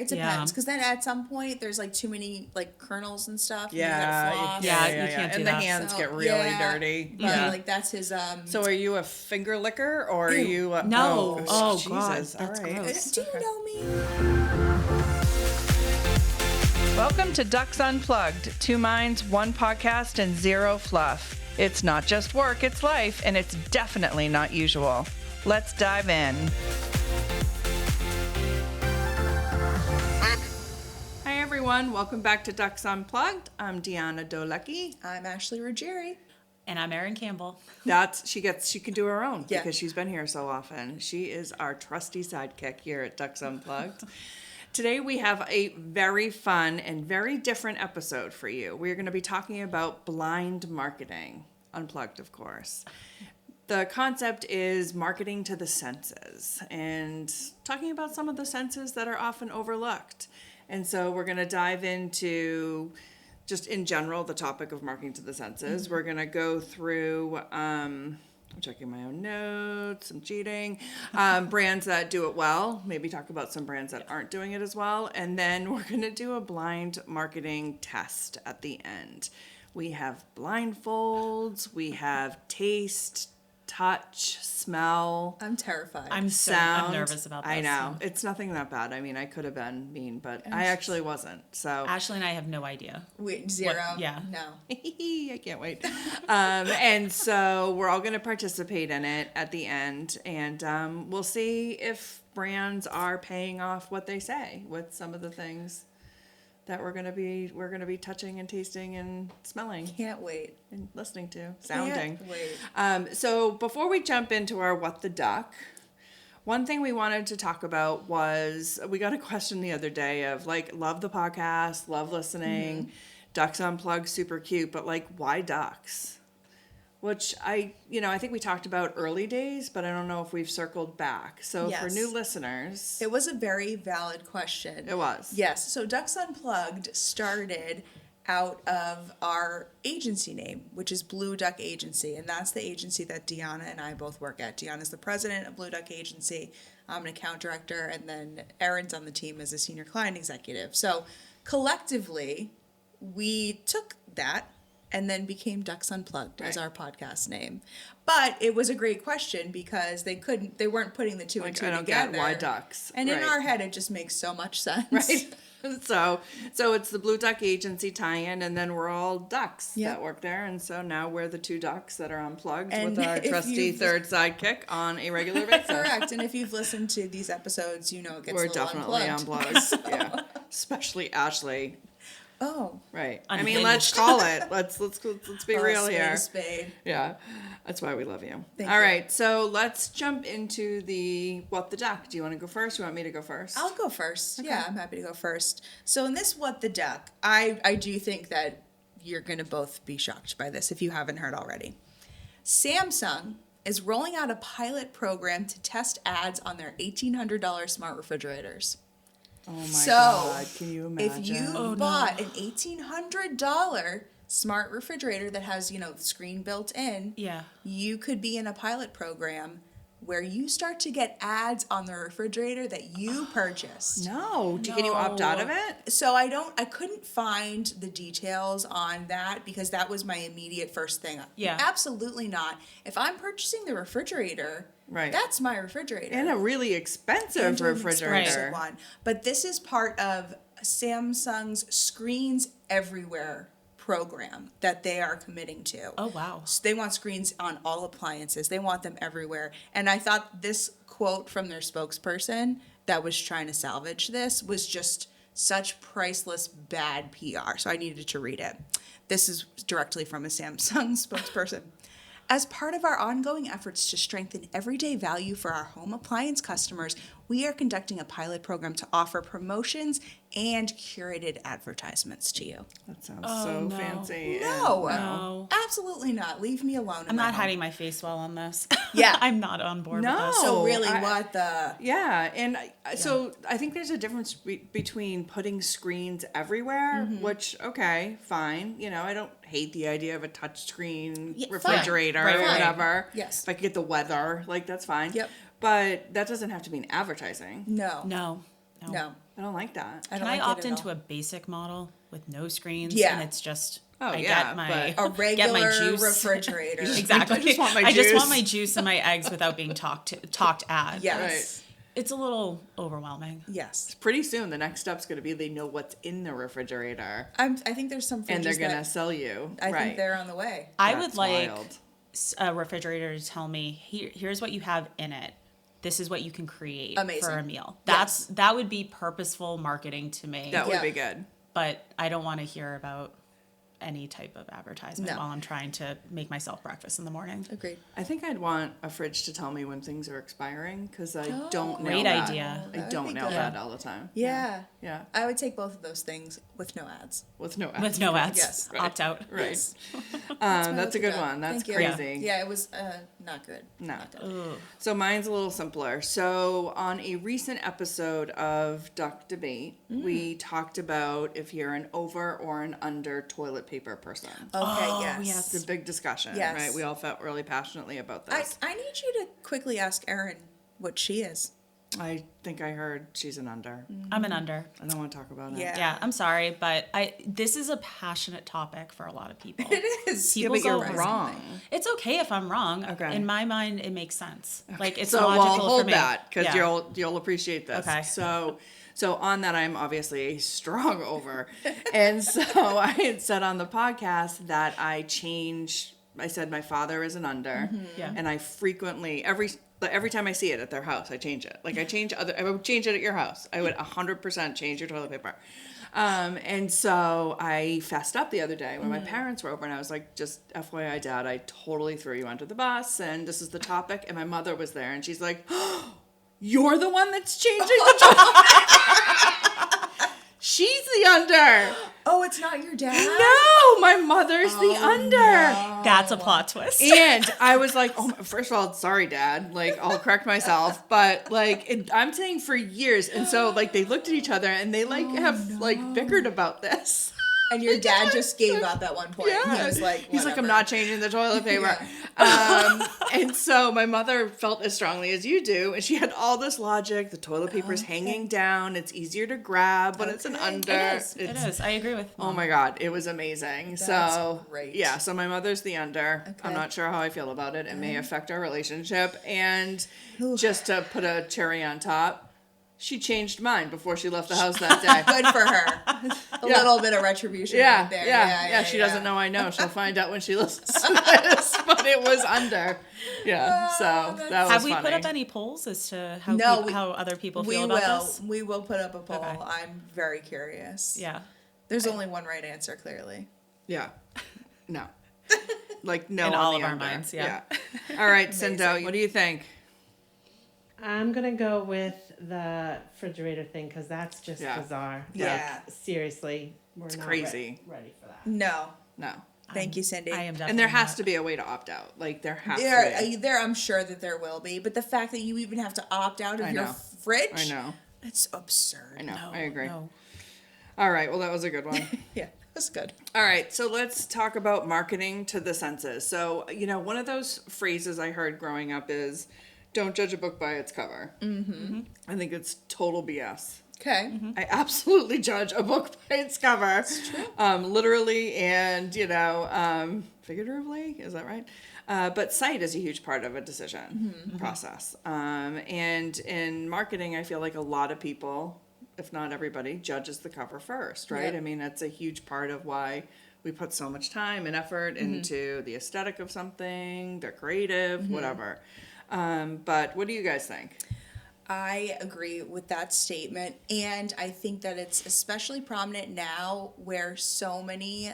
It depends, because then at some point there's like too many like kernels and stuff. Yeah, and you gotta floss. yeah, you can't do and that. the hands So, get really dirty. But Yeah, like that's his. So are you a finger licker or are you? No. Oh, Jesus! God, All that's right. gross. Do you know me? Welcome to Ducks Unplugged. 2 minds, 1 podcast, and 0 fluff. It's not just work, it's life, and it's definitely not usual. Let's dive in. Hi everyone, welcome back to Ducks Unplugged. I'm Deanna Dolecki. I'm Ashley Ruggieri. And I'm Erin Campbell. She can do her own because she's been here so often. She is our trusty sidekick here at Ducks Unplugged. Today we have a very fun and very different episode for you. We're going to be talking about blind marketing, unplugged of course. The concept is marketing to the senses and talking about some of the senses that are often overlooked. And so we're going to dive into just in general the topic of marketing to the senses. Mm-hmm. We're going to go through, I'm checking my own notes, I'm cheating, brands that do it well, maybe talk about some brands that aren't doing it as well. And then we're going to do a blind marketing test at the end. We have blindfolds, we have taste, touch, smell. I'm terrified. I'm nervous about this. I know. It's nothing that bad. I mean, I could have been mean, but I actually wasn't. So Ashley and I have no idea. Wait, 0? Yeah. No. I can't wait. And so we're all going to participate in it at the end, and we'll see if brands are paying off what they say with some of the things that we're gonna be touching and tasting and smelling. Can't wait. And listening to, sounding. Can't wait. So before we jump into our What the Duck, one thing we wanted to talk about was we got a question the other day of like, love the podcast, love listening, Ducks Unplugged, super cute, but like, why ducks? Which I think we talked about early days, but I don't know if we've circled back. So for new listeners. It was a very valid question. It was. Yes. So Ducks Unplugged started out of our agency name, which is Blue Duck Agency. And that's the agency that Deanna and I both work at. Deanna's the president of Blue Duck Agency. I'm an account director. And then Erin's on the team as a senior client executive. So collectively, we took that and then became Ducks Unplugged as our podcast name. But it was a great question because they weren't putting the two and two together. I don't get why ducks. And in our head, it just makes so much sense. Right. So it's the Blue Duck Agency tie-in, and then we're all ducks that work there. And so now we're the 2 ducks that are unplugged with our trusty third sidekick on a regular basis. Correct. And if you've listened to these episodes, you know it gets we're a little definitely unplugged. Yeah. Especially Ashley. Oh. Right. Unhinged. I mean, let's call it. Let's be real here. Spade. Yeah. That's why we love you. Thank All you. right. So let's jump into the What the Duck. Do you want to go first? You want me to go first? I'll go first. Okay. Yeah, I'm happy to go first. So in this What the Duck, I do think that you're going to both be shocked by this if you haven't heard already. Samsung is rolling out a pilot program to test ads on their $1,800 smart refrigerators. Oh my God, can you imagine? If you bought an $1,800 smart refrigerator that has, the screen built in, you could be in a pilot program where you start to get ads on the refrigerator that you purchased. No. Can you opt out of it? So I couldn't find the details on that because that was my immediate first thing. Yeah. Absolutely not. If I'm purchasing the refrigerator, that's my refrigerator. And a really expensive refrigerator. Expensive one. But this is part of Samsung's Screens Everywhere program that they are committing to. Oh, wow. So they want screens on all appliances. They want them everywhere. And I thought this quote from their spokesperson that was trying to salvage this was just such priceless bad PR. So I needed to read it. This is directly from a Samsung spokesperson. As part of our ongoing efforts to strengthen everyday value for our home appliance customers, we are conducting a pilot program to offer promotions and curated advertisements to you. That sounds fancy. No, absolutely not. Leave me alone. I'm not hiding my face well on this. Yeah. I'm not on board with this. So really, what the... Yeah, and so I think there's a difference between putting screens everywhere, which, okay, fine. I don't hate the idea of a touchscreen refrigerator or whatever. Yes. If I could get the weather, that's fine. Yep. But that doesn't have to mean advertising. No. No. I don't like that. I Can don't I like opt it at into all. a basic model with no screens? Yeah. And it's just Oh, I yeah, get my but- A regular get my juice. refrigerator. Exactly. I just want my I just want juice. my juice and my eggs without being talked at. Yes. It's a little overwhelming. Yes. Pretty soon, the next step's going to be they know what's in the refrigerator, I think there's some fridges and they're going to that sell you. I right. think they're on the way. I That's would like wild. a refrigerator to tell me, here's what you have in it. This is what you can create Amazing. for a meal. Yes. That would be purposeful marketing to me. That would Yeah. be good. But I don't want to hear about any type of advertisement No. while I'm trying to make myself breakfast in the morning. Agreed. I think I'd want a fridge to tell me when things are expiring because I don't know Great that. idea. I That would don't be know good. that all the time. Yeah. Yeah. I would take both of those things with no ads. With no ads. With no ads. Yes. Right. Opt out. Right. Yes. That's a good job. one. That's Thank you. crazy. Yeah, it was not good. No. Not good. Ugh. So mine's a little simpler. So on a recent episode of Duck Debate, we talked about if you're an over or an under toilet paper person. Okay, Oh, yes. yes. It's a big discussion, Yes. right? We all felt really passionately about I this. need you to quickly ask Erin what she is. I think I heard she's an under. I'm an under. I don't want to talk about it. Yeah. Yeah, I'm sorry, but this is a passionate topic for a lot of people. It is. Yeah, People but you're go- wrong. It's okay if I'm wrong. Okay. In my mind, it makes sense. Like it's So logical I'll hold for me. that because Yeah. you'll appreciate this. Okay. So on that, I'm obviously a strong over, and so I had said on the podcast that I said my father is an under, Yeah. and I frequently every time I see it at their house, I change it. Like I would change it at your house. I would 100% change your toilet paper. And so I fessed up the other day when my parents were over, and I was like, just FYI, Dad, I totally threw you under the bus, and this is the topic. And my mother was there, and she's like, oh, you're the one that's changing the toilet. She's the under. Oh, it's not your dad? No, my mother's the under. That's a plot twist. And I was like, oh, first of all, sorry, Dad. Like, I'll correct myself. But, like, I'm saying for years. And so, like, they looked at each other and they, like, like, bickered about this. And your dad just gave up at one point. Yeah. He was like, He's like, I'm "Whatever." not changing the toilet paper. And so my mother felt as strongly as you do. And she had all this logic. The toilet paper's hanging down. It's easier to grab when it's an Okay. under. It is. I agree with Oh Mom. my God, it was amazing. So That's great. yeah, so my mother's the under. Okay. I'm not sure how I feel about it. It may affect our relationship. And just to put a cherry on top, she changed mine before she left the house that day. Good for her. A little bit of retribution Yeah, right there. yeah. She doesn't know I know. She'll find out when she listens to this. But it was under. Yeah, so that was Have we funny. put up any polls as to how No, how other people We feel will. about this? We will put up a poll. Okay. I'm very curious. Yeah. There's only one right answer, clearly. Yeah. No. Like no In on all the of our under. minds, yeah. All right, Cindo, what do you think? I'm gonna go with the refrigerator thing because that's just Yeah. bizarre. Yeah. Seriously, we're It's not crazy. ready for that. No. No. Thank you, Cindy. I am definitely And there has not. to be a way to opt out. Like there has to be. I'm sure that there will be, but the fact that you even have to opt out of I your know. fridge, I know. it's absurd. I know. No, I agree. no. All right. Well, that was a good one. Yeah, that's good. All right. So let's talk about marketing to the senses. So, one of those phrases I heard growing up is don't judge a book by its cover. Mm-hmm. I think it's total BS. Okay. I absolutely judge a book by its cover. Literally and, figuratively. Is that right? But sight is a huge part of a decision process. And in marketing, I feel like a lot of people, if not everybody, judges the cover first, right? Yep. I mean, that's a huge part of why we put so much time and effort into the aesthetic of something, the creative, whatever. But what do you guys think? I agree with that statement, and I think that it's especially prominent now where so many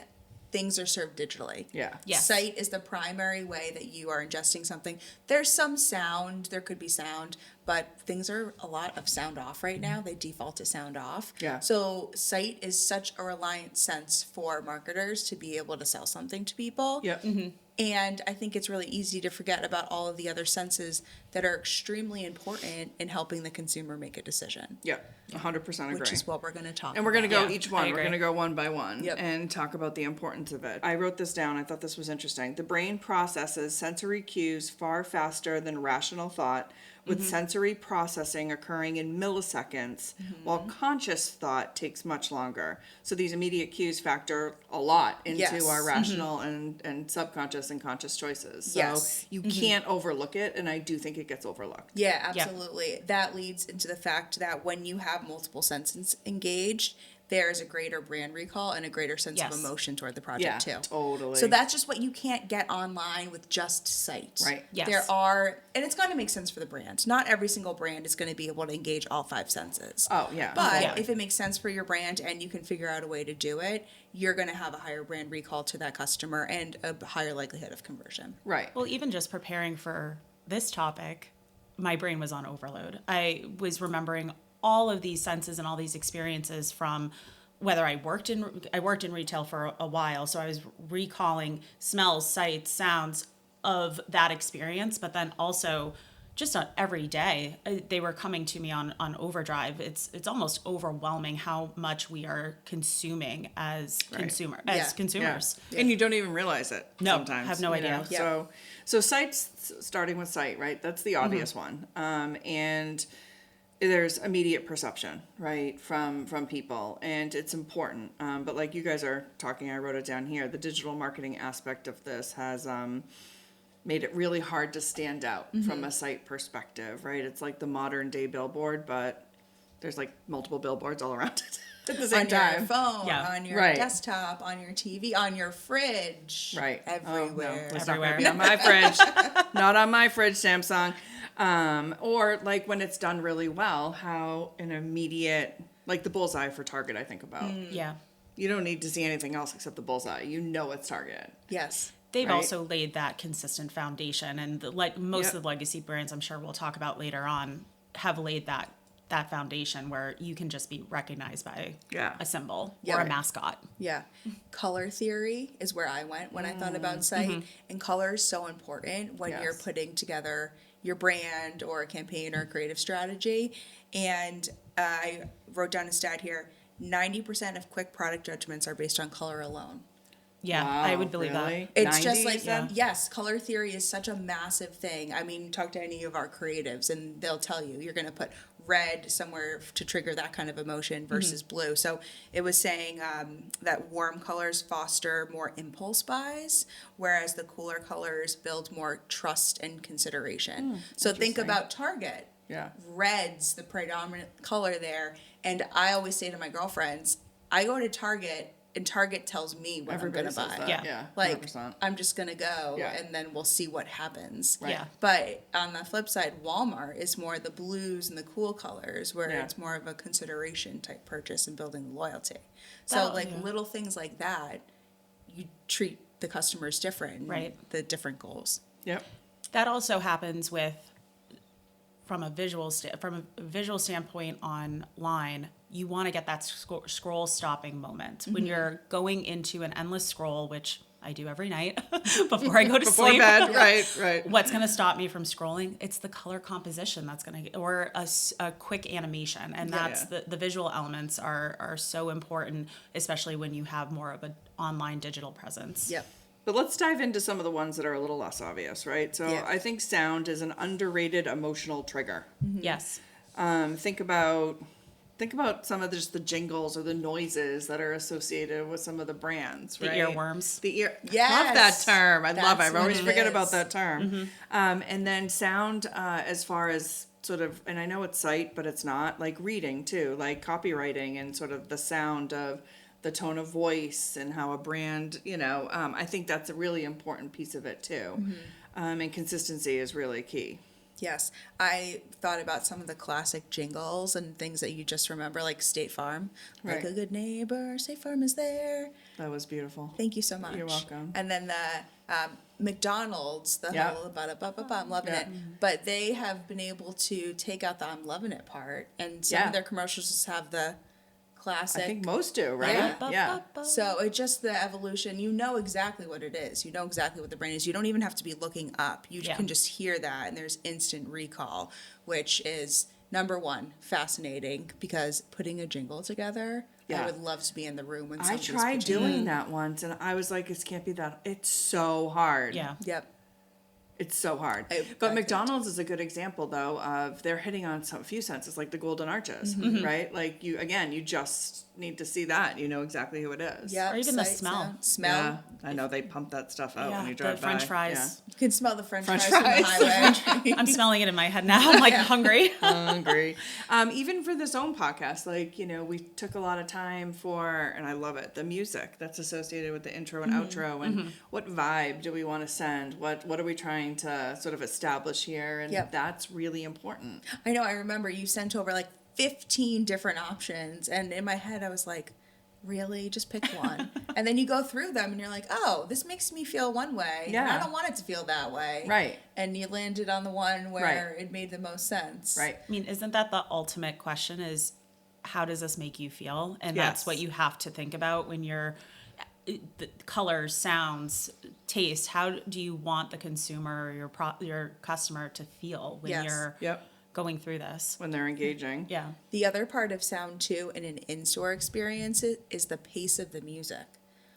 things are served digitally. Yeah. Yes. Sight is the primary way that you are ingesting something. There's some sound, there could be sound, but things are a lot of sound off right now. They default to sound off. Yeah. So sight is such a reliant sense for marketers to be able to sell something to people. Yep. And I think it's really easy to forget about all of the other senses that are extremely important in helping the consumer make a decision, Yep. 100% agree. which is what we're going to talk And we're going to go Yeah, each I one. We're agree. going to go one by one Yep. and talk about the importance of it. I wrote this down. I thought this was interesting. The brain processes sensory cues far faster than rational thought, with sensory processing occurring in milliseconds, while conscious thought takes much longer. So these immediate cues factor a lot into Yes. our rational and subconscious and conscious choices. So Yes. you can't overlook it, and I do think it gets overlooked. Yeah, absolutely. That leads into the fact that when you have multiple senses engaged, there's a greater brand recall and a greater sense of Yes. emotion toward the project too. Totally. So that's just what you can't get online with just sight. Right. Yes. There are, and it's going to make sense for the brand. Not every single brand is going to be able to engage all 5 senses. Oh, yeah. But Yeah. if it makes sense for your brand and you can figure out a way to do it, you're going to have a higher brand recall to that customer and a higher likelihood of conversion. Right. Well, even just preparing for this topic, my brain was on overload. I was remembering all of these senses and all these experiences from whether I worked in retail for a while, so I was recalling smells, sights, sounds of that experience, but then also just on every day they were coming to me on overdrive. It's almost overwhelming how much we are consuming as consumers. Yeah. And you don't even realize it. No, sometimes, have no you know? idea. Yeah. So sight's starting with sight, right? That's the obvious one. And there's immediate perception, right, from people, and it's important. But like you guys are talking, I wrote it down here. The digital marketing aspect of this has made it really hard to stand out from a sight perspective, right? It's like the modern day billboard, but there's like multiple billboards all around it at the same On your time. phone, Yeah. on your Right. desktop, on your TV, on your fridge. Right. Everywhere. Oh, no. It's not going Everywhere. to be on my fridge. Not on my fridge, Samsung. Or like when it's done really well, how an immediate, like the bullseye for Target, I think about. Yeah. You don't need to see anything else except the bullseye. You know it's Target. Yes. They've Right. also laid that consistent foundation, and like most Yep. of the legacy brands, I'm sure we'll talk about later on, have laid that foundation where you can just be recognized by Yeah. a symbol Yeah. or a Right. mascot. Yeah. Color theory is where I went when I thought about sight. And color is so important when you're Yes. putting together your brand or a campaign or a creative strategy. And I wrote down a stat here 90% of quick product judgments are based on color alone. Yeah, I would believe really? that. It's just 90, like, yeah. yes, color theory is such a massive thing. I mean, talk to any of our creatives and they'll tell you you're going to put red somewhere to trigger that kind of emotion versus blue. So it was saying that warm colors foster more impulse buys, whereas the cooler colors build more trust and consideration. So think interesting. about Target. Yeah. Red's the predominant color there. And I always say to my girlfriends, I go to Target and Target tells me what Everybody I'm going says to buy. that. Yeah. Like 100%. I'm just gonna go Yeah. and then we'll see what happens. Right. Yeah. But on the flip side, Walmart is more the blues and the cool colors, where Yeah. it's more of a consideration type purchase and building loyalty. So That- like yeah. little things like that, you treat the customers different, and Right. The different goals. Yep. That also happens with from a visual standpoint online. You want to get that scroll stopping moment when you're going into an endless scroll, which I do every night before I go to Before sleep. bed, right. What's going to stop me from scrolling? It's the color composition that's going to, or a quick animation, and that's the visual elements are so important, especially when you have more of an online digital presence. Yep. But let's dive into some of the ones that are a little less obvious, right? So Yeah. I think sound is an underrated emotional trigger. Yes. Think about some of just the jingles or the noises that are associated with some of the brands, The right? earworms. Love that Yes. term. I love it. That's I always what it forget is. about that term. And then sound, as far as sort of, and I know it's sight, but it's not, like reading too, like copywriting and sort of the sound of the tone of voice and how a brand, I think that's a really important piece of it too. And consistency is really key. Yes, I thought about some of the classic jingles and things that you just remember, like State Farm, like Right. a good neighbor, State Farm is there. That was beautiful. Thank you so much. You're welcome. And then the McDonald's, the Yeah. whole ba-da-ba-ba-ba, I'm loving Yeah. it. But they have been able to take out the I'm loving it part, and some Yeah. of their commercials just have the classic. I think most do, right? Yeah. Yeah. So it's just the evolution. You know exactly what it is. You know exactly what the brand is. You don't even have to be looking up. You Yeah. can just hear that, and there's instant recall, which is number one, fascinating, because putting a jingle together, Yeah. I would love to be in the room when I somebody's tried pitching doing it. that once and I was like, this can't be that. It's so hard. Yeah. Yep. It's so hard. I But McDonald's is a good example, though, of they're hitting on a few senses, like the Golden Arches, right? Like, you just need to see that. You know exactly who it is. Yeah. Or even the smell. Smell. Yeah, I know they pump that stuff out when you the drive French by. fries. You can smell the French fries French from the fries. highway. I'm smelling it in my head now. I'm like hungry. Hungry. Even for this own podcast, like, we took a lot of time for, and I love it, the music that's associated with the intro and outro, and what vibe do we want to send? What are we trying to sort of establish here? And Yep. that's really important. I know. I remember you sent over like 15 different options, and in my head I was like, really, just pick one. And then you go through them and you're like, oh, this makes me feel one way, and Yeah. I don't want it to feel that way. Right. And you landed on the one where it made the most sense. Right. I mean, isn't that the ultimate question is how does this make you feel? And Yes. that's what you have to think about when you're the colors, sounds, taste. How do you want the consumer or your customer to feel when Yes. you're Yep. going through this? When they're engaging. Yeah. The other part of sound too in an in-store experience is the pace of the music.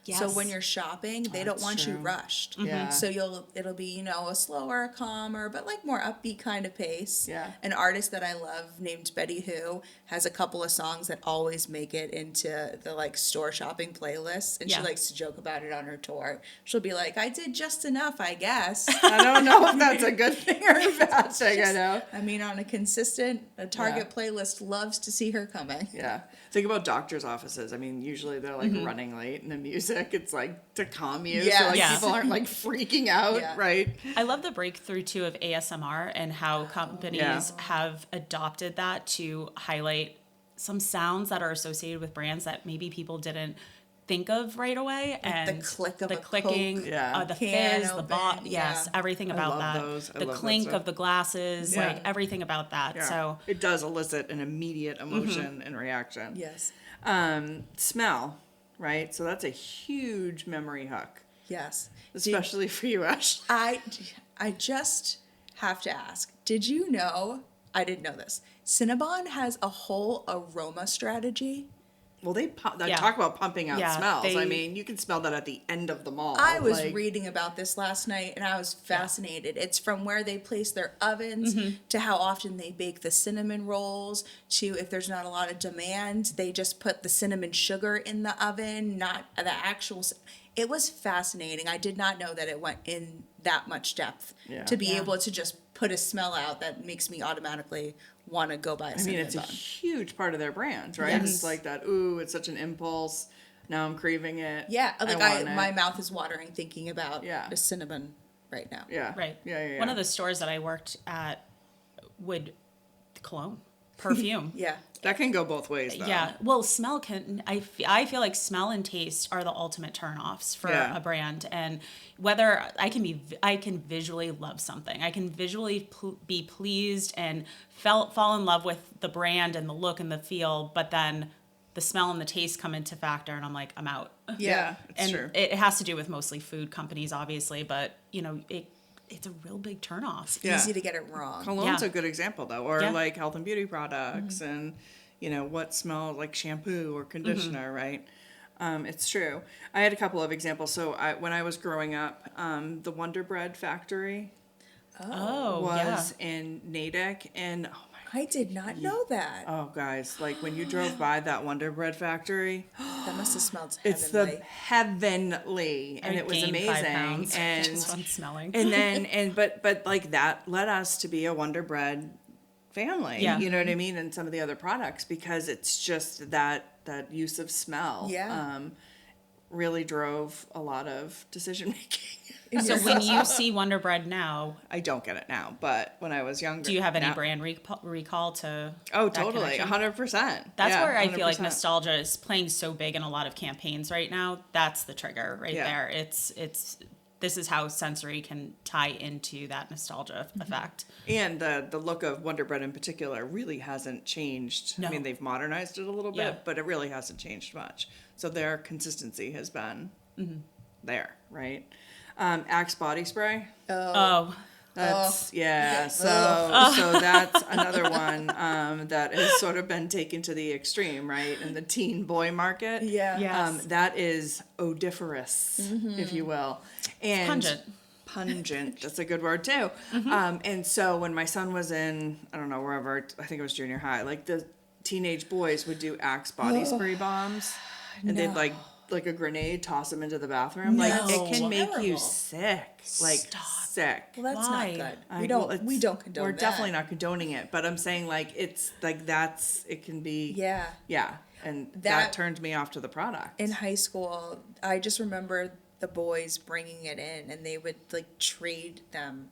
So Yes. when you're shopping, they don't That's want you true. rushed. Yeah. So it'll be, a slower, calmer, but like more upbeat kind of pace. Yeah. An artist that I love named Betty Who has a couple of songs that always make it into the like store shopping playlists, and she Yeah. likes to joke about it on her tour. She'll be like, I did just enough, I guess. I don't know if that's a good thing or a bad thing, I know. I mean, on a Target playlist loves to see her coming. Yeah. Think about doctor's offices. I mean, usually they're like running late, and the music, it's like to calm you. So Yes. like Yeah. people aren't like freaking out, Yeah. right? I love the breakthrough too of ASMR and how companies Yeah. have adopted that to highlight some sounds that are associated with brands that maybe people didn't think of right away. And the click of the a clicking, Coke the can fizz, the open, yes, yeah. everything about love that. those. I The love that clink stuff. of the glasses, Yeah. like everything about that. Yeah. So it does elicit an immediate emotion and reaction. Yes. Smell, right? So that's a huge memory hook, Yes. especially for you, Ash. I just have to ask, did you know, I didn't know this, Cinnabon has a whole aroma strategy? Well, they Yeah. talk about pumping out Yeah, smells. I they- mean, you can smell that at the end of the mall. I was like- reading about this last night and I was fascinated. It's from where they place their ovens to how often they bake the cinnamon rolls to if there's not a lot of demand, they just put the cinnamon sugar in the oven, not the actual. It was fascinating. I did not know that it went in that much depth Yeah. to be Yeah. able to just put a smell out that makes me automatically want to go buy a I mean, cinnamon it's a bun. huge part of their brand, right? Yes. It's like that, ooh, it's such an impulse. Now I'm craving it. Yeah, like want it. my mouth is watering thinking about Yeah. the cinnamon right now. Yeah. right. Yeah. One of the stores that I worked at would cologne, perfume. Yeah. That can go both ways, though. Yeah, well, smell can. I feel like smell and taste are the ultimate turnoffs for Yeah. a brand, and whether I can visually love something, I can visually be pleased and fall in love with the brand and the look and the feel, but then the smell and the taste come into factor, and I'm like, I'm out. Yeah, it's And true. it has to do with mostly food companies, obviously, but it's a real big turnoff. Yeah. Easy to get it wrong. Cologne's Yeah. a good example, though, or Yeah. like health and beauty products and, what smells like shampoo or conditioner, right? It's true. I had a couple of examples. So when I was growing up, the Wonder Bread factory Oh, was in Natick, and I did not know that. oh, guys, like when you drove by that Wonder Bread factory, That must have smelled it's heavenly. the heavenly, and I it was gained 5 amazing. pounds And just on smelling. and then but like that led us to be a Wonder Bread family. Yeah. You know what I mean? And some of the other products, because it's just that use of smell. Yeah. Really drove a lot of decision making. So when you see Wonder Bread now, I don't get it now, but when I was younger. do you have any now- brand recall to? Oh, that totally, connection? 100%. That's Yeah, where I feel like 100%. nostalgia is playing so big in a lot of campaigns right now. That's the trigger right Yeah. there. It's this is how sensory can tie into that nostalgia effect. And the look of Wonder Bread in particular really hasn't changed. No. I mean, they've modernized it a little bit, Yeah. but it really hasn't changed much. So their consistency has been there, right? Axe body spray. Oh, That's yeah. So that's another one that has sort of been taken to the extreme, right? In the teen boy market. Yeah. Yes. That is odiferous, if you will, and pungent. Pungent. That's a good word too. And so when my son was in, I don't know, wherever, I think it was junior high, like the teenage boys would do Axe body spray bombs, and they'd like a grenade, toss them into the bathroom. Like it can make you Terrible. sick. Like sick. Well, that's Why? not good. Well, We don't condone We're that. definitely not condoning it, but I'm saying like it's like it can be. Yeah. Yeah, and that That- turned me off to the product. In high school, I just remember the boys bringing it in, and they would like trade them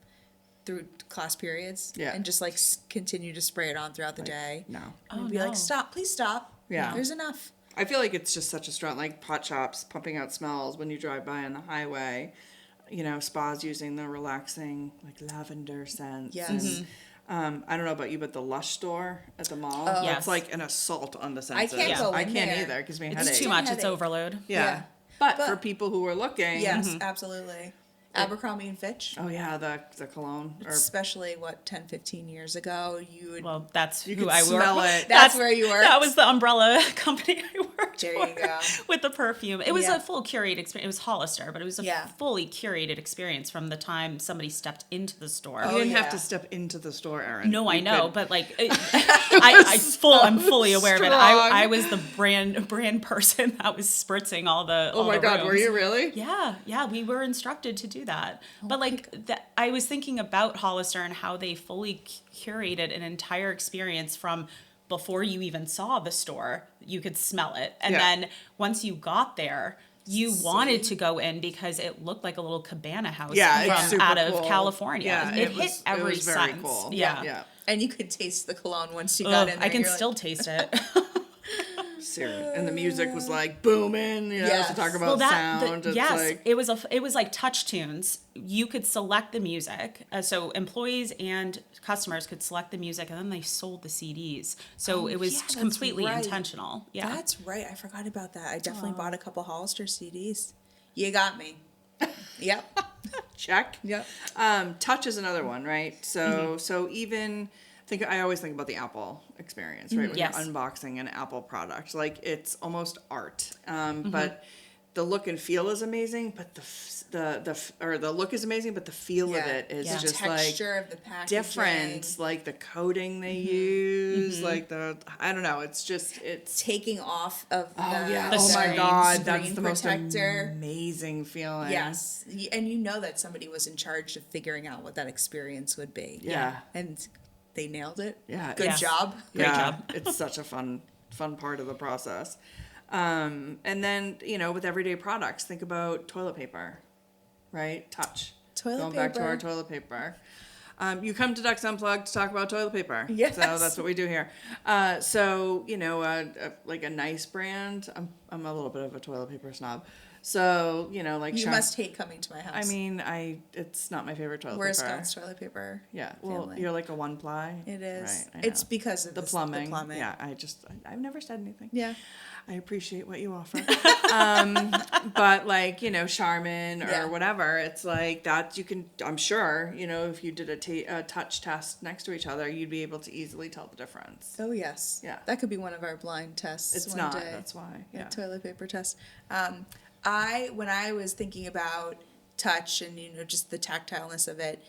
through class periods. Yeah. And just like continue to spray it on throughout the day. No. And Oh, be like, no. stop, please stop. Yeah. There's enough. I feel like it's just such a strong, like pot shops pumping out smells when you drive by on the highway. You know, spas using the relaxing, like lavender scents. Yes. And, I don't know about you, but the Lush store at the mall, Yes. it's like an assault on the senses. can't go I in can't there. either. It gives me a It's headache. too much. It's Headache. overload. Yeah. Yeah. But But- for people who are looking. Yes, absolutely. Abercrombie and Fitch. Oh, yeah, the cologne. Or, Especially 10, 15 years ago, you would. Well, that's You who could I smell work. it. That's where you worked? That was the umbrella company I worked There you for go. with the perfume. It was Yeah. a full curated experience. It was Hollister, but it was a Yeah. fully curated experience from the time somebody stepped into the store. you didn't yeah. have to step into the store, Erin. No, I You know, could- but like, I'm fully aware of it. strong. I was the brand person that was spritzing all the. Oh my God, were you really? Yeah, we were instructed to do that. But like, I was thinking about Hollister and how they fully curated an entire experience from before you even saw the store. You could smell it, and Yeah. then once you got there. You wanted to go in because it looked like a little cabana house Yeah, it's from super out of cool. California. Yeah, it it hit was- every it was very sense. cool. Yeah. Yeah. And you could taste the cologne once you got Ugh, in there. I can You're still like, taste it. Serious. And the music was like booming, you know, Yes. to talk about sound. It's yes, like, it was like touch tunes. You could select the music, so employees and customers could select the music, and then they sold the CDs. So it was yeah, that's completely right. intentional. Yeah, That's right. I forgot about that. I definitely bought a couple Hollister CDs. You got me. Yep. check. Yep. Touch is another one, right? So even I always think about the Apple experience, right? When Yes. you're unboxing an Apple product, like it's almost art. But the look and feel is amazing, but the look is amazing, but the feel of it is Yeah. just Texture of the packaging. different. Like the coating they use, like I don't know. It's Taking off of the, yeah. The Oh my screen God, that's screen the most protector. amazing feeling. Yes. And you know that somebody was in charge of figuring out what that experience would be. Yeah. And they nailed it. Yeah. Good Yes. job. Great Yeah, job. it's such a fun part of the process. And then, with everyday products, think about toilet paper, right? Touch. Toilet Going back to our paper. toilet paper. You come to Ducks Unplugged to talk about toilet paper. Yes. So that's what we do here. Like a nice brand. I'm a little bit of a toilet paper snob. So, like You Sharp- must hate coming to my house. I mean, it's not my favorite toilet Where's paper. Scott's toilet paper? Yeah. Well, family? you're like a one ply. It is. Right. I It's know. because of the this- plumbing. The plumbing. Yeah. I've never said anything. Yeah. I appreciate what you offer. But Charmin or Yeah. whatever, it's like that I'm sure, if you did a touch test next to each other, you'd be able to easily tell the difference. Oh yes. Yeah. That could be one of our blind tests. It's one not, day. that's why. Yeah. Yeah. Toilet paper test. When I was thinking about touch and just the tactileness of it,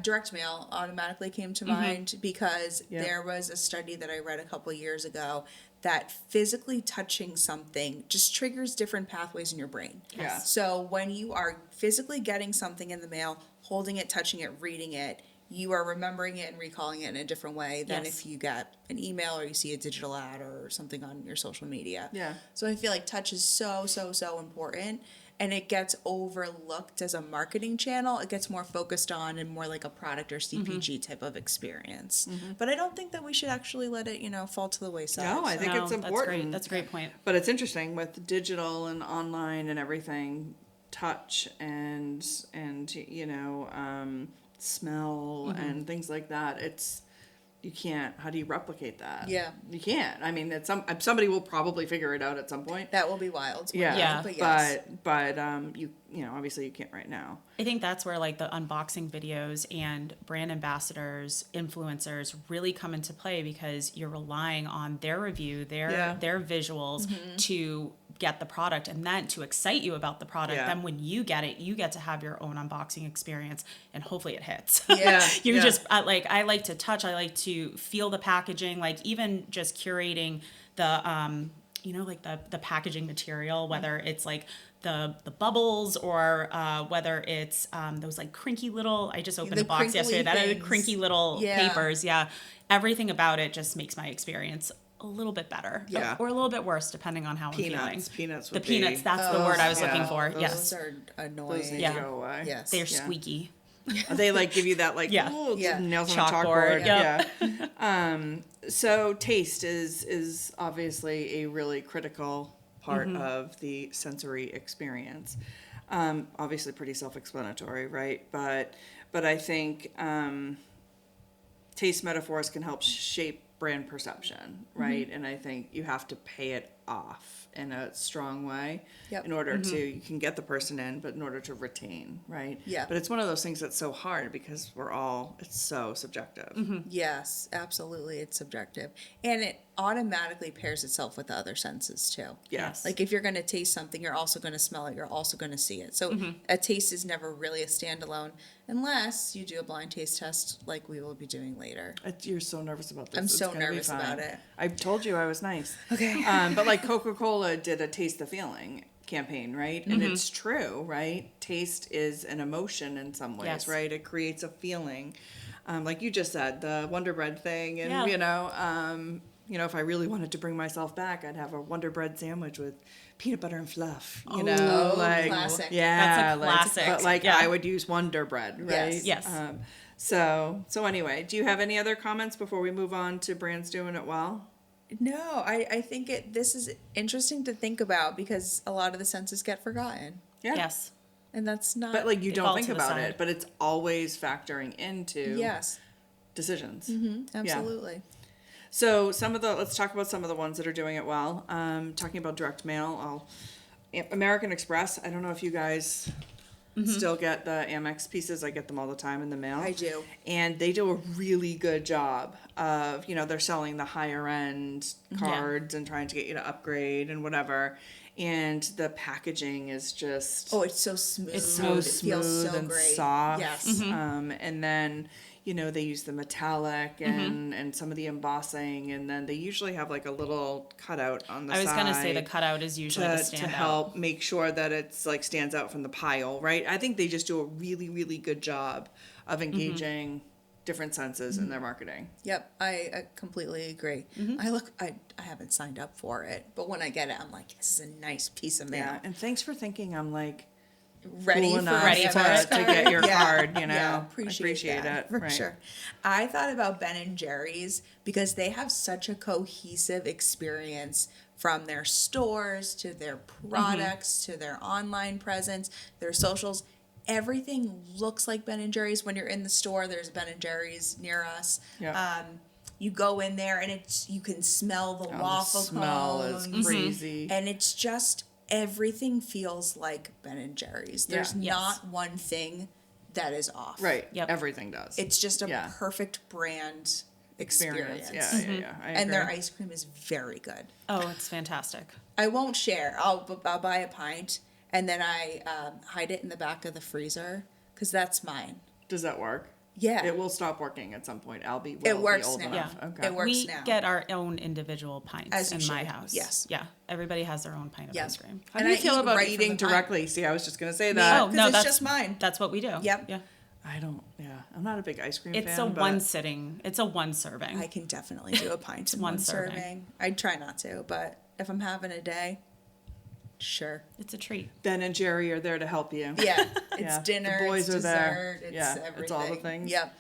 direct mail automatically came to mind because Yeah. there was a study that I read a couple years ago that physically touching something just triggers different pathways in your brain. Yeah. So when you are physically getting something in the mail, holding it, touching it, reading it, you are remembering it and recalling it in a different way than Yes. if you get an email or you see a digital ad or something on your social media. Yeah. So I feel like touch is so important, and it gets overlooked as a marketing channel. It gets more focused on and more like a product or CPG type of experience. But I don't think that we should actually let it, fall to the wayside. No, I think No, it's That's important. great. That's a great point. But it's interesting with digital and online and everything, touch and smell and things like that. You can't. How do you replicate that? Yeah. You can't. I mean, somebody will probably figure it out at some point. That will be wild. Yeah. Yeah. But yes. But obviously you can't right now. I think that's where like the unboxing videos and brand ambassadors, influencers really come into play because you're relying on their review, their Yeah. their visuals to get the product, and then to excite you about the product. Yeah. Then when you get it, you get to have your own unboxing experience, and hopefully it hits. Yeah. You Yeah. just I like to touch, I like to feel the packaging, like even just curating the like the packaging material, whether it's like the bubbles or whether it's those like crinky little, I just opened The a box yesterday that had the things. crinky little Yeah. papers. Yeah. Everything about it just makes my experience a little bit better. Yeah. Or a little bit worse, depending on how I'm feeling. Peanuts The would peanuts, be, that's the word I was yeah, looking for. those- Yes. Those are annoying. those need Yeah. to go away. Yes. They're Yeah. squeaky. They like give you that like Yeah. ooh, Yeah. nails on a Chalkboard, chalkboard. yep. Yeah. So taste is obviously a really critical part of the sensory experience. Obviously pretty self-explanatory, right? But I think taste metaphors can help shape brand perception, right? And I think you have to pay it off in a strong way Yep. in order to, you can get the person in, but in order to retain, right? Yeah. But it's one of those things that's so hard because it's so subjective. Yes, absolutely. It's subjective. And it automatically pairs itself with the other senses too. Yes. Like if you're going to taste something, you're also going to smell it. You're also going to see it. So a taste is never really a standalone unless you do a blind taste test like we will be doing later. You're so nervous about this. I'm It's so gonna be nervous fine. about it. I told you I was nice. Okay. But like Coca-Cola did a Taste the Feeling campaign, right? And it's true, right? Taste is an emotion in some ways, Yes. right? It creates a feeling. Like you just said, the Wonder Bread thing, and Yeah. if I really wanted to bring myself back, I'd have a Wonder Bread sandwich with peanut butter and fluff. You know, Oh, like classic. yeah, That's a classic. But like Yeah. I would use Wonder Bread, right? Yes. Yes. So anyway, do you have any other comments before we move on to brands doing it well? No, I think this is interesting to think about because a lot of the senses get forgotten. Yeah. Yes. And that's not. But like you They don't fall think to the about side. it, but it's always factoring into Yes, decisions. absolutely. So let's talk about some of the ones that are doing it well. Talking about direct mail, American Express. I don't know if you guys still get the Amex pieces. I get them all the time in the mail. I do. And they do a really good job of, they're selling the higher end cards and trying to get you to upgrade and whatever. And the packaging is just Oh, it's so smooth. It's so It feels smooth so and great. soft. Yes. And then, they use the metallic and some of the embossing, and then they usually have like a little cutout on the I was side. going to say the cutout is usually the to standout. help make sure that it's like stands out from the pile, right? I think they just do a really, really good job of engaging different senses in their marketing. Yep, I completely agree. I haven't signed up for it, but when I get it, I'm like, this is a nice piece of mail. Yeah, and thanks for thinking I'm like Ready cool for enough Ready to, for it. to get your Yeah. card, Yeah, I appreciate that, it. for right. sure. I thought about Ben and Jerry's because they have such a cohesive experience from their stores to their products to their online presence, their socials. Everything looks like Ben and Jerry's. When you're in the store, there's Ben and Jerry's near us. Yeah. You go in there and you can smell the Oh, waffle the smell cones. is crazy. And it's just everything feels like Ben and Jerry's. There's Yes. not one thing that is off. Right. Yep. Everything does. It's just a Yeah. perfect brand experience. Yeah, yeah. I And their agree. ice cream is very good. Oh, it's fantastic. I won't share. I'll buy a pint and then I hide it in the back of the freezer because that's mine. Does that work? Yeah. It will stop working at some point. We'll It works be old now. enough. Yeah. Okay. It works We now. get our own individual pints As you in my should. house. Yes. Yeah. Everybody has their own pint of Yes. ice cream. How And do you I feel eat about right from eating the pint. directly? See, I was just gonna say that. Oh, because no, it's that's just mine. That's what we do. Yep. Yeah. I don't. Yeah, I'm not a big ice cream It's fan. a but one sitting. It's a one serving. I can definitely do a pint in one one serving. serving. I try not to, but if I'm having a day, sure. It's a treat. Ben and Jerry are there to help you. Yeah, it's Yeah, the dinner, boys it's are there. dessert, it's Yeah, everything. it's all the things. Yep.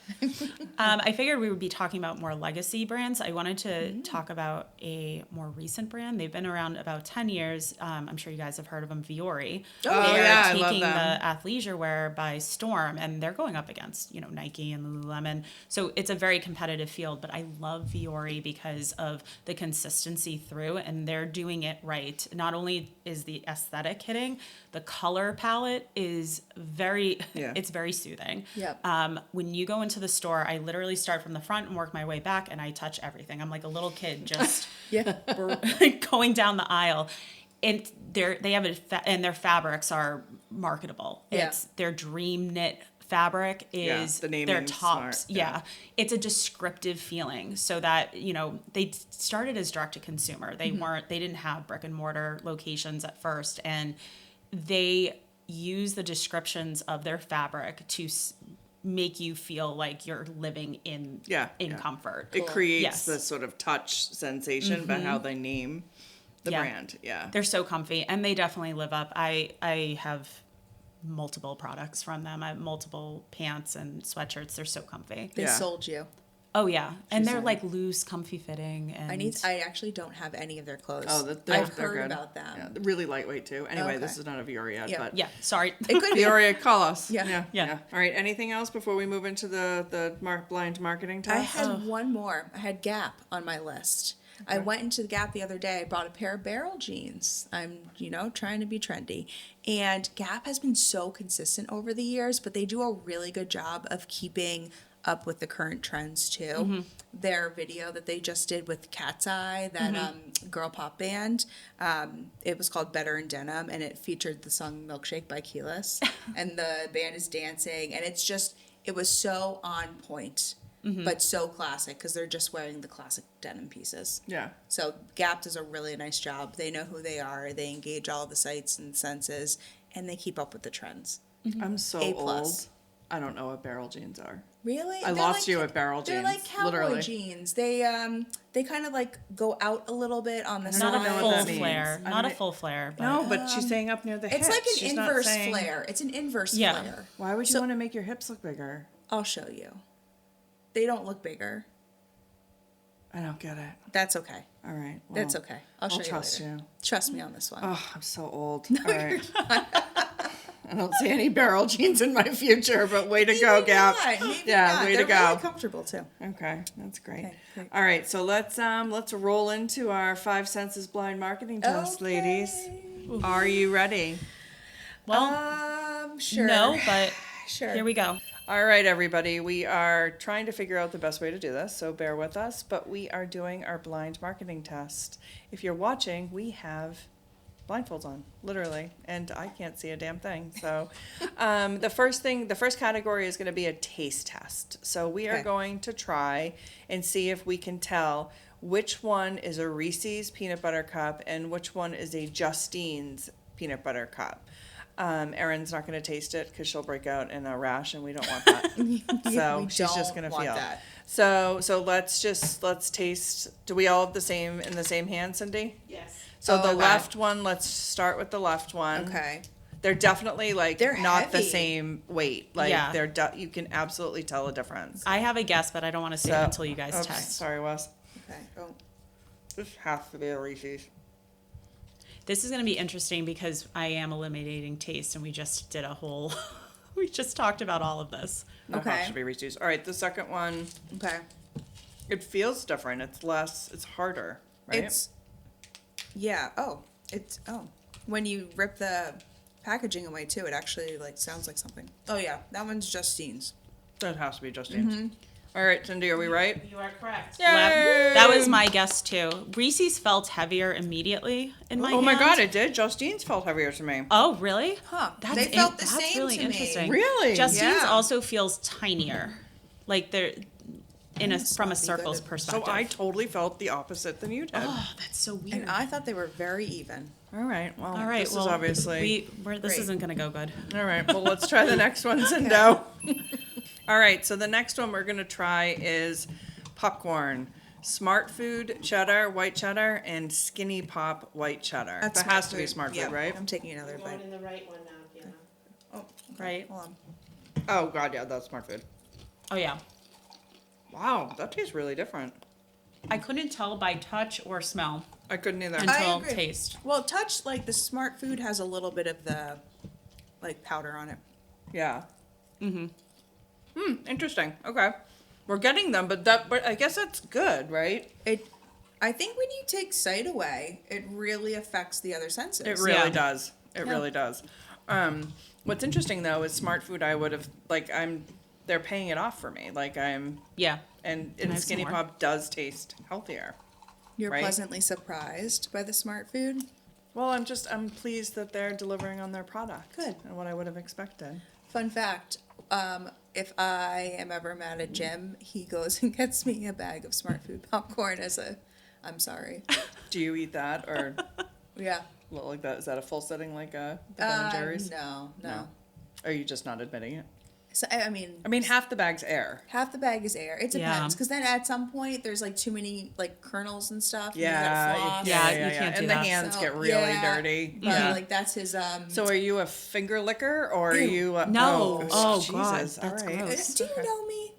I figured we would be talking about more legacy brands. I wanted to talk about a more recent brand. They've been around about 10 years. I'm sure you guys have heard of them, Viore. Oh, They are yeah, I love taking them. the athleisure wear by storm, and they're going up against, Nike and Lululemon. So it's a very competitive field, but I love Viore because of the consistency through, and they're doing it right. Not only is the aesthetic hitting, the color palette is it's very soothing. Yep. When you go into the store, I literally start from the front and work my way back, and I touch everything. I'm like a little kid just Yeah. going down the aisle. and they have and their fabrics are marketable. Yeah. It's their dream knit fabric is the their naming's tops. smart, yeah. It's a descriptive feeling, so that, you know, they started as direct to consumer. They didn't have brick and mortar locations at first, and they use the descriptions of their fabric to make you feel like you're living in comfort. It creates Yes. the sort of touch sensation by how they name the Yeah. brand. Yeah. They're so comfy, and they definitely live up. I have multiple products from them. I have multiple pants and sweatshirts. They're so comfy. They Yeah. sold you. Oh yeah, and they're said. like loose, comfy fitting. And I actually don't have any of their clothes. Oh, I've they're heard good. about them. Yeah, they're really lightweight too. Anyway, Okay. this is not a Viore yet, Yeah. but yeah, sorry. It could be. Viore, call us. Yeah. Yeah. All right. Anything else before we move into the blind marketing I test? had one more. I had Gap on my list. I went into the Gap the other day. I bought a pair of barrel jeans. I'm, trying to be trendy. And Gap has been so consistent over the years, but they do a really good job of keeping up with the current trends too. Their video that they just did with Cat's Eye, that girl pop band, it was called Better in Denim, and it featured the song Milkshake by Keyless. And the band is dancing, and it was so on point. But so classic because they're just wearing the classic denim pieces. Yeah. So Gap does a really nice job. They know who they are. They engage all the sights and senses, and they keep up with the trends. I'm so A+. old. I don't know what barrel jeans are. Really? I lost you at barrel They're jeans, like cowboy literally. jeans. They kind of like go out a little bit on the don't Not side. know a what full that means. flare. I Not a mean, full flare. But No, but she's saying up near the hips. It's like an She's not inverse saying- flare. It's an inverse Yeah. flare. Why would you So- want to make your hips look bigger? I'll show you. They don't look bigger. I don't get it. That's okay. All right. Well, That's okay. I'll show you trust later. you. Trust me on this one. Oh, I'm so old. All right. I don't see any barrel jeans in my future, but way to go, Maybe Gap. not, maybe Yeah, not. way to They're go. really comfortable too. Okay, that's great. Okay, great. All right, so let's roll into our 5 senses blind marketing test, ladies. Are you ready? well, Sure. no, but Sure. here we go. All right, everybody. We are trying to figure out the best way to do this, so bear with us. But we are doing our blind marketing test. If you're watching, we have blindfolds on, literally, and I can't see a damn thing. So, the first category is going to be a taste test. So we are Okay. going to try and see if we can tell which one is a Reese's peanut butter cup and which one is a Justine's peanut butter cup. Erin's not going to taste it because she'll break out in a rash, and we don't want that. So we she's just don't going to want feel. that. So let's taste. Do we all have the same hand, Cindy? Yes. So Oh, the okay. left one, let's start with the left one. Okay. They're definitely like They're not the heavy. same weight. Like Yeah. you can absolutely tell a difference. I have a guess, but I don't want to say it until you guys oops, test. Sorry, Wes. Okay. Oh. This has to be a Reese's. This is going to be interesting because I am eliminating taste, and we just did a whole. We just talked about all of this. No, Okay. it has to be Reese's. All right, the second one, Okay. it feels different. It's harder, right? When you rip the packaging away too, it actually like sounds like something. Oh yeah, that one's Justine's. That has to be Justine's. Mm-hmm. All right, Cindy, are we right? You are correct. Yay! That was my guess too. Reese's felt heavier immediately in my Oh my hand. God, it did. Justine's felt heavier to me. Oh, really? Huh. They felt the same really to me. interesting. Really? Justine's Yeah. also feels tinier. Like they're from a Sloppy circle's good. perspective. So I totally felt the opposite than you did. Oh, that's so weird. And I thought they were very even. All right. Well, All right, this well, is obviously. this Great. isn't going to go good. All right. Well, let's try the next one, Cindo. All right. So the next one we're going to try is popcorn. Smart Food cheddar, white cheddar, and Skinny Pop white cheddar. That's That has Smart to be Food. Smart Yeah, Food, right? I'm taking another Going bite. in the right one now, Fiona. Oh, okay. Right. Hold on. Oh God, yeah, that's Smart Food. Oh yeah. Wow, that tastes really different. I couldn't tell by touch or smell I couldn't either. until agree. taste. Well, touch like the Smart Food has a little bit of the like powder on it. Yeah. Interesting. Okay. We're getting them, but I guess that's good, right? I think when you take sight away, it really affects the other senses. It really Yeah. does. It really does. What's interesting though is Smart Food. I would have they're paying it off for me. Yeah. And Can I have Skinny some more? Pop does taste healthier. You're right? pleasantly surprised by the Smart Food. Well, I'm pleased that they're delivering on their product. Good. And what I would have expected. Fun fact, if I am ever mad at Jim, he goes and gets me a bag of Smart Food popcorn as a, I'm sorry. Do you eat that or Yeah. well, like that? Is that a full setting like a Ben and Jerry's? No. Or are you just not admitting it? So, I mean, half the bag's air. half the bag is air. It Yeah. depends, because then at some point there's like too many like kernels and stuff. Yeah, and you gotta floss. Yeah, you can't do and that. the hands So, get really yeah, dirty. But like that's his. So are you a finger licker or are you? No. Oh, Jesus. God, All that's right. gross. Do you know me?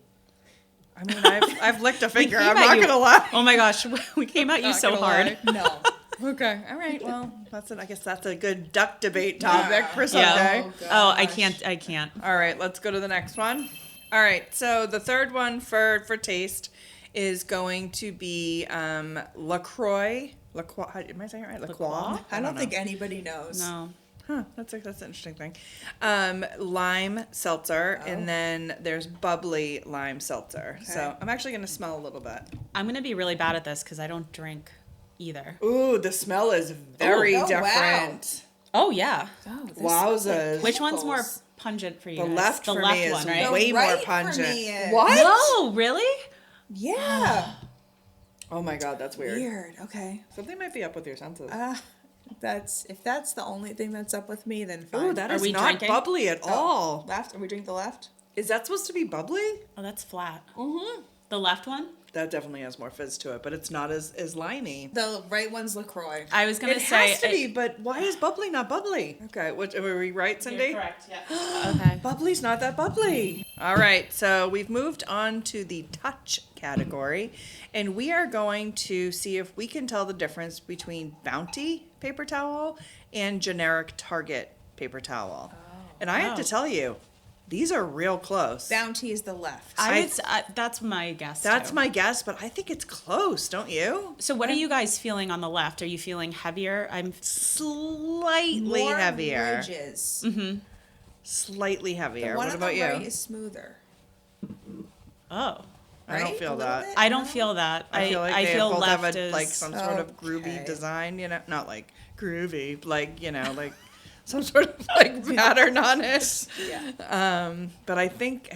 I mean, I've licked a finger. came I'm at not you- gonna lie. Oh my gosh, we came at you Not so gonna hard. lie. No. Okay. All right. Well, I guess that's a good duck debate topic for Sunday. Yeah. Oh, I can't. All right. Let's go to the next one. All right. So the third one for taste is going to be LaCroix. Am I saying it right? LaCroix? I don't think anybody knows. No. Huh, that's an interesting thing. Lime seltzer, and then there's bubbly lime seltzer. So Okay. I'm actually going to smell a little bit. I'm gonna be really bad at this because I don't drink either. Ooh, the smell is very Oh, wow. different. Oh yeah. Oh, this Wowzers. smells like Which one's more pickles. pungent for you? The guys? left the for left me is one, right? way The more right for pungent. me is- What? No, really? Yeah. Oh my god, that's weird. Weird. Okay. Something might be up with your senses. If that's the only thing that's up with me, then fine. Ooh, that Are is we not drinking? bubbly at all. Left? Are we drinking the left? Is that supposed to be bubbly? Oh, that's flat. Mm-hmm. The left one? That definitely has more fizz to it, but it's not as limey. The right one's LaCroix. I was gonna It say has to be, but why is bubbly not bubbly? Okay, were we right, Cindy? You're correct. Yeah. Okay. Bubbly's not that bubbly. All right, so we've moved on to the touch category, and we are going to see if we can tell the difference between Bounty paper towel and generic Target paper towel. And I have to tell you, these are real close. Bounty is the left. That's my guess. That's too. my guess, but I think it's close, don't you? So what are you guys feeling on the left? Are you feeling heavier? I'm Slightly More heavier. ridges. Slightly heavier. The one What on about the you? right is smoother. oh. I don't Right? feel A little that. bit? I don't feel that. I feel like they feel both left have is like some sort of groovy Okay. design, not like groovy, like like some sort of like pattern on it. Yeah. But I think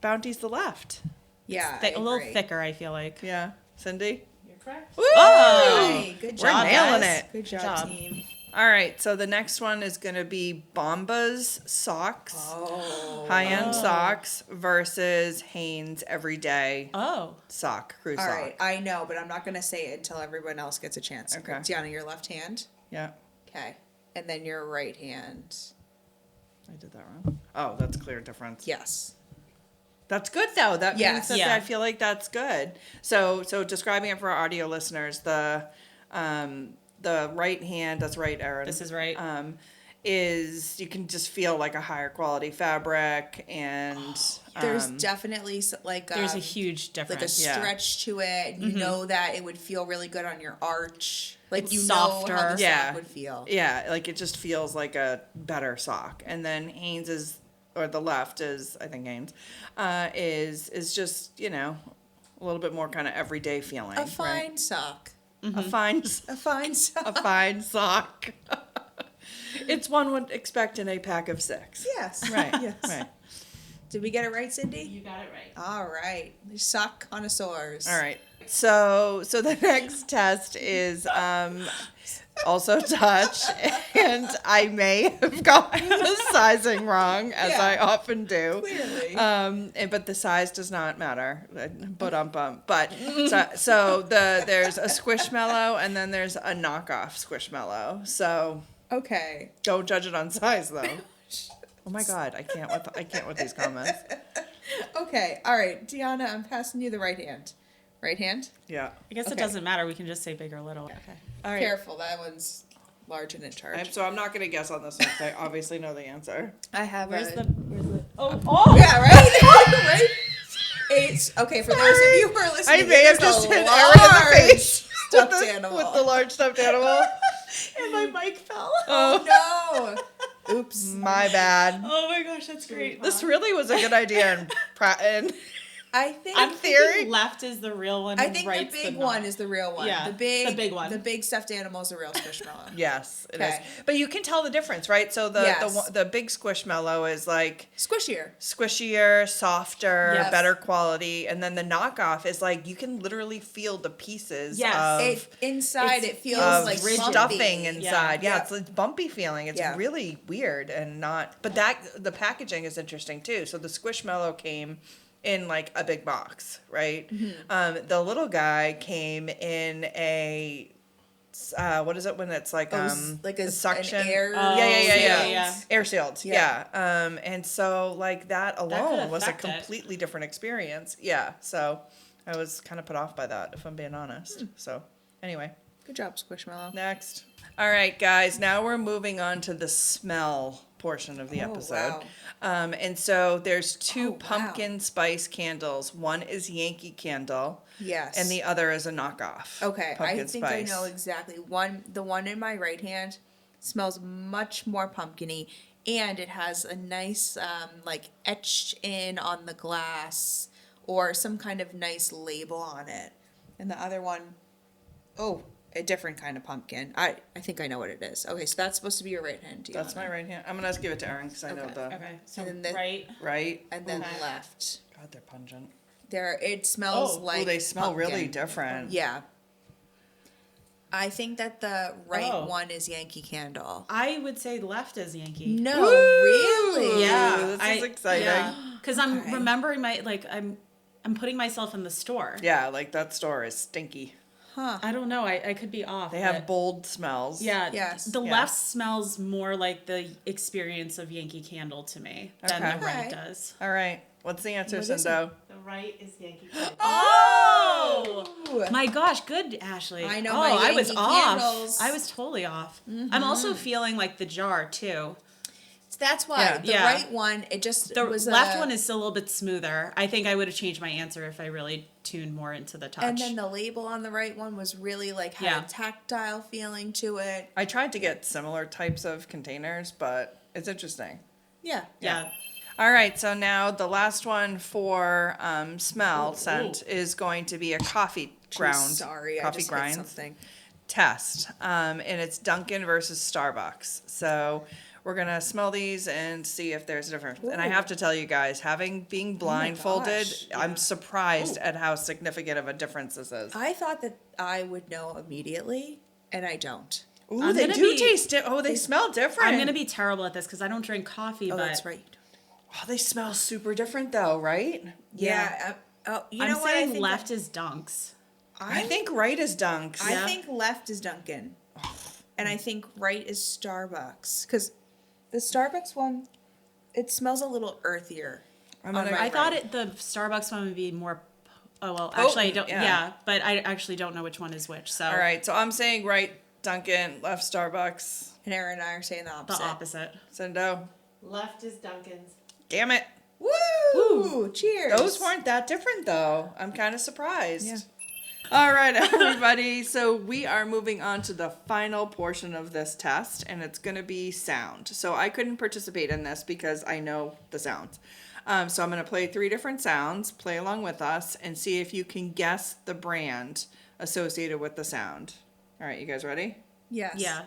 Bounty's the left. Yeah. a little agree. thicker. I feel like. Yeah, Cindy. You're correct. Woo! Hey, good We're job, nailing guys. it. Good job, job. team. All right, so the next one is going to be Bombas socks, high-end socks versus Hanes everyday Oh. sock, crew All sock. right, I know, but I'm not going to say it until everyone else gets a chance. Okay. Tiana, your left hand. Yeah, Okay. And then your right hand. I did that wrong. Oh, that's a clear difference. Yes. That's good though. That means Yes. that Yeah. I feel like that's good. So describing it for our audio listeners, the right hand, that's right, Erin. This is right. Is you can just feel like a higher quality fabric and There's definitely There's a huge like a difference. Yeah. stretch to it. You know that it would feel really good on your arch. Like It's you know how softer. the Yeah. sock would feel. yeah, like it just feels like a better sock. And then Hanes is, or the left is, I think Hanes, is just a little bit more kind of everyday feeling. A fine right? sock. A fine A fine sock. a fine sock. It's one would expect in a pack of 6. Yes. Right. Yes. Right. Did we get it right, Cindy? You got it right. All right. Sock connoisseurs. All right. So the next test is also touch, and I may have gotten the sizing wrong, as I often do. Clearly. But the size does not matter. But there's a Squishmallow, and then there's a knockoff Squishmallow. So Okay. don't judge it on size, though. Oh my God, I can't with these comments. Okay. All right. Deanna, I'm passing you the right hand. Right hand? Yeah. I guess it Okay. doesn't matter. We can just say big or little. Okay. All right. Careful. That one's large and in charge. So I'm not gonna guess on this one, 'cause I obviously know the answer. I have Where's a... the? Oh. Yeah, right? Right? It's... Okay, for those of you who are listening, I may have it is just a hit Erin in the large face stuffed with the, animal. with the large stuffed animal. And my mic fell. Oh, no. Oops. My bad. Oh my gosh, that's great. This really was a good idea in I think I'm theory? thinking left is the real one. I and think right's the big not. one is the real one. Yeah, the big one. The big stuffed animal is the real Squishmallow. Yes, it is. Okay. But you can tell the difference, right? So Yes. the big Squishmallow is like Squishier. squishier, softer, Yes. better quality, and then the knockoff is like you can literally feel the pieces Yes. of Inside it feels of like rigid. bumpy. stuffing inside. Yeah, Yeah. it's bumpy feeling. It's Yeah. really weird and not. But the packaging is interesting too. So the Squishmallow came in like a big box, right? The little guy came in a what is it when it's like like a suction? an air. Oh, yeah. sealed. Air sealed. Yeah. Yeah. And so like that alone was a affect it. completely different experience. Yeah. So I was kind of put off by that, if I'm being honest. So anyway. Good job, Squishmallow. Next. All right, guys. Now we're moving on to the smell portion of the episode. wow. And so there's two wow. pumpkin spice candles. One is Yankee Candle. Yes. And the other is a knockoff. Okay, Pumpkin I think spice. I know exactly. The one in my right hand smells much more pumpkiny, and it has a nice like etched in on the glass or some kind of nice label on it. And the other one, a different kind of pumpkin. I think I know what it is. Okay, so that's supposed to be your right hand. That's my right hand. I'm going to give it to Erin because I know Okay. the Okay, so And then the- right. right. And then Okay. left. God, they're pungent. It smells Oh, like they smell really pumpkin. different. Yeah. I think that the right Oh. one is Yankee Candle. I would say left is Yankee. No, Woo! really? Yeah, This is exciting. Because I'm Okay. remembering I'm putting myself in the store. Yeah, like that store is stinky. Huh. I don't know. I could be off. They have but- bold smells. Yeah. Yes. The Yeah. left smells more like the experience of Yankee Candle to me than Okay. the right Okay. does. All right. What's the answer, What is Cindo? The right is Yankee Candle. Oh! My gosh, good, Ashley. I know Oh, my I was Yankee off. Candles. I was totally off. I'm also feeling like the jar too. That's why Yeah. the Yeah. right one, it just The was left one is still a little bit smoother. I think I would have changed my answer if I really tuned more into the touch. and then the label on the right one was really like had Yeah. a tactile feeling to it. I tried to get similar types of containers, but it's interesting. Yeah. yeah. All right, so now the last one for smell scent ooh. is going to be a coffee ground. Sorry, I coffee just hit grinds something. test, and it's Dunkin' versus Starbucks. So we're gonna smell these and see if there's a difference. And I Ooh. have to tell you guys, being blindfolded, gosh, I'm surprised at how significant of a difference this is. I thought that I would know immediately, and I don't. Ooh, I'm they gonna do be- taste it. Oh, they smell different. I'm gonna be terrible at this because I don't drink coffee. Oh, but that's right. Oh, they smell super different though, right? Yeah. You I'm know what? I saying think left is Dunks. I think right is Dunks. I Yeah. think left is Dunkin', and I think right is Starbucks. Because the Starbucks one, it smells a little earthier. I'm on gonna- my I thought right. the Starbucks one would be more. Oh well, Potent, actually I don't. yeah. Yeah. But I actually don't know which one is which. So All right, so I'm saying right Dunkin', left Starbucks. And Erin and I are saying the the opposite. opposite. Cindo. Left is Duncan's. Damn it. Woo! Cheers. Those weren't that different though. I'm kind of surprised. Yeah. All right, everybody. So we are moving on to the final portion of this test, and it's going to be sound. So I couldn't participate in this because I know the sounds. So I'm going to play 3 different sounds, play along with us, and see if you can guess the brand associated with the sound. All right, you guys ready? Yes. Yeah.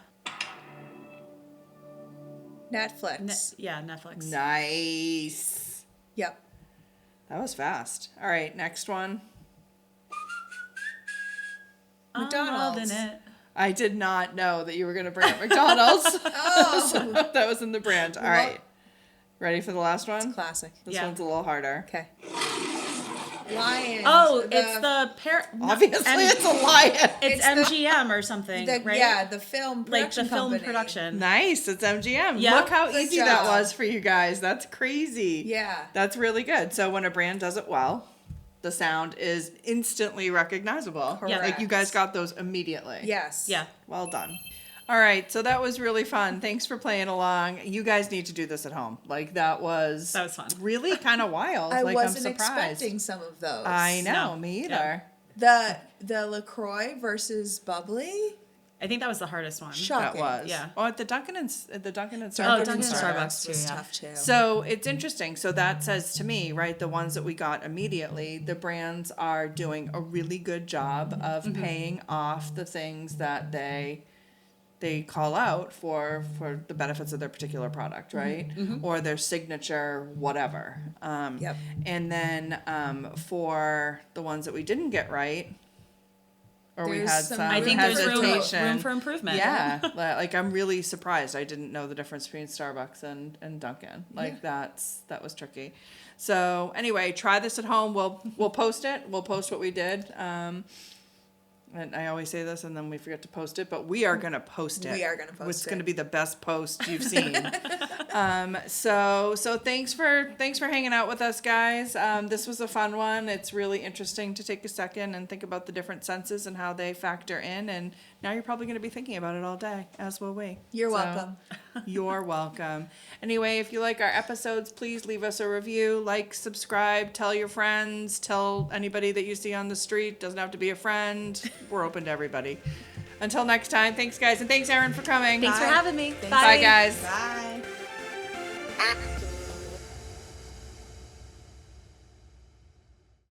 Netflix. Yeah. Netflix. Nice. Yep. That was fast. All right, next one. McDonald's. I'm loving it. I did not know that you were going to bring up McDonald's. Oh, That was in the brand. All right. Ready for the last one? classic. This Yeah. one's a little harder. Okay. Lions. Oh, it's the pair. no, Obviously, M- it's a lion. It's it's the- MGM or something, right? Yeah, the film Like production the film company. production. Nice. It's MGM. Yeah. Look how Good easy that job. was for you guys. That's crazy. Yeah. That's really good. So when a brand does it well, the sound is instantly recognizable. Yeah. Like you guys got those immediately. Yes. Yeah. Well done. All right. So that was really fun. Thanks for playing along. You guys need to do this at home. Like that was fun. really kind of wild. I like wasn't I'm surprised. expecting some of those. I know, No. me Yeah. either. The LaCroix versus Bubbly. I think that was the hardest one. That Shocking. was. Yeah. Oh, at the Dunkin' and Starbucks. Dunkin' and Starbucks was too, yeah. tough too. So it's interesting. So that says to me, right, the ones that we got immediately, the brands are doing a really good job of paying off the things that they call out for the benefits of their particular product, right? Or their signature whatever. Yep. And then for the ones that we didn't get right, or we There's had some some I think there's hesitation. room for improvement. Yeah, like I'm really surprised. I didn't know the difference between Starbucks and Dunkin'. Like that was tricky. So anyway, try this at home. We'll post it. We'll post what we did. And I always say this, and then we forget to post it, but we are gonna post it. We are gonna post It's it. gonna be the best post you've seen. So thanks for hanging out with us, guys. This was a fun one. It's really interesting to take a second and think about the different senses and how they factor in. And now you're probably gonna be thinking about it all day, as will we. You're So, welcome. You're welcome. Anyway, if you like our episodes, please leave us a review, like, subscribe, tell your friends, tell anybody that you see on the street. Doesn't have to be a friend. We're open to everybody. Until next time, thanks guys, and thanks Erin for coming. Thanks for having me. Thanks. Bye guys. Bye.